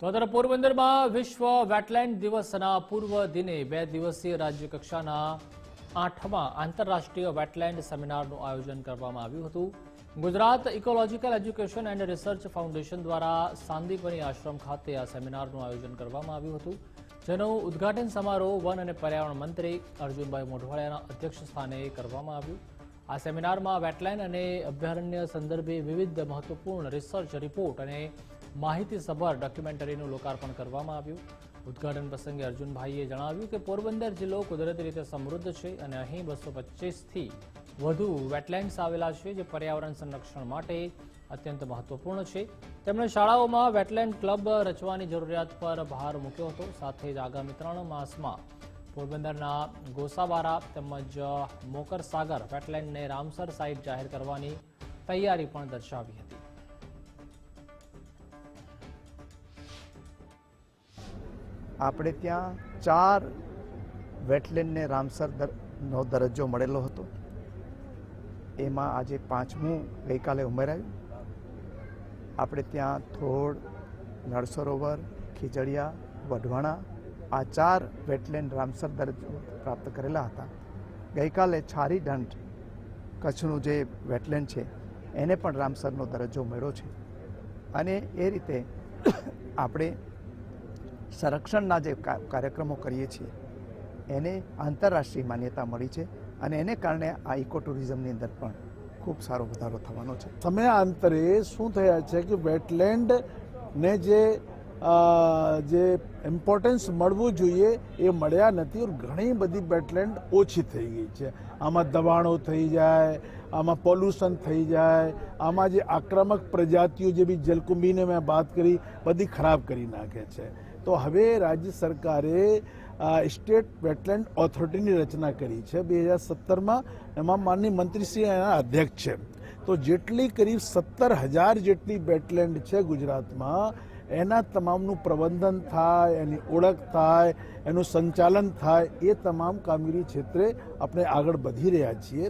તો અત્યારે પોરબંદરમાં વિશ્વ વેટલેન્ડ દિવસના પૂર્વ દિને 2 દિવસીય રાજ્ય કક્ષાના 8મા આંતરરાષ્ટ્રીય વેટલેન્ડ સેમિનારનું આયોજન કરવામાં આવ્યું હતું. Gujarat ecological education and research foundation દ્વારા સાંદીપની આશ્રમ ખાતે આ સેમિનારનું આયોજન કરવામાં આવ્યું હતું, જેનું ઉદ્ઘાટન સમારોહ વન અને પર્યાવરણ મંત્રી અર્જુનભાઈ મોઢવાડિયાના અધ્યક્ષ સ્થાને કરવામાં આવ્યું. આ સેમિનારમાં વેટલેન્ડ અને અભયારણ્ય સંદર્ભે વિવિધ મહત્વપૂર્ણ રિસર્ચ રિપોર્ટ અને માહિતીસભર ડોક્યુમેન્ટરીનું લોકાર્પણ કરવામાં આવ્યું. ઉદ્ઘાટન પ્રસંગે અર્જુનભાઈએ જણાવ્યું કે પોરબંદર જિલ્લો કુદરતી રીતે સમૃદ્ધ છે અને અહીં 225થી વધુ વેટલેન્ડ્સ આવેલા છે, જે પર્યાવરણ સંરક્ષણ માટે અત્યંત મહત્વપૂર્ણ છે. તેમણે શાળાઓમાં વેટલેન્ડ ક્લબ રચવાની જરૂરિયાત પર ભાર મૂક્યો હતો. સાથે જ આગામી 3 માસમાં પોરબંદરના ગોસાબારા તેમજ મોકર સાગર વેટલેન્ડને રામસર સાઇટ જાહેર કરવાની તૈયારી પણ દર્શાવી હતી. આપણે ત્યાં 4 વેટલેન્ડને રામસરનો દરજ્જો મળેલો હતો. એમાં આજે 5મું ગઈકાલે ઉમેરાયું. આપણે ત્યાં થોડ, નળસરોવર, ખીજડીયા, વઢવાણા આ 4 વેટલેન્ડ રામસર દરજ્જો પ્રાપ્ત કરેલા હતા. ગઈકાલે છારી ઢંઢ કચ્છનું જે વેટલેન્ડ છે એને પણ રામસરનો દરજ્જો મળ્યો છે. અને એ રીતે આપણે સંરક્ષણના જે કાર્યક્રમો કરીએ છીએ એને આંતરરાષ્ટ્રીય માન્યતા મળી છે અને એને કારણે આ ઇકો ટુરિઝમની અંદર પણ ખૂબ સારો વધારો થવાનો છે. સમયાંતરે શું થયા છે કે વેટલેન્ડને જે ઇમ્પોર્ટન્સ મળવું જોઈએ એ મળ્યા નથી. ઘણી બધી વેટલેન્ડ ઓછી થઈ ગઈ છે. આમાં દબાણો થઈ જાય, આમાં પોલ્યુશન થઈ જાય, આમાં જે આક્રમક પ્રજાતિઓ જે બી જલકુંભીને મેં વાત કરી બધી ખરાબ કરી નાખે છે. તો હવે રાજ્ય સરકારે સ્ટેટ વેટલેન્ડ ઓથોરિટીની રચના કરી છે 2017માં. એમાં માનનીય મંત્રીશ્રી એના અધ્યક્ષ છે. તો જેટલી કરીબ 17,000 જેટલી વેટલેન્ડ છે ગુજરાતમાં, એના તમામનું પ્રબંધન થાય, એની ઓળખ થાય, એનું સંચાલન થાય, એ તમામ કામગીરી ક્ષેત્રે આપણે આગળ વધી રહ્યા છીએ.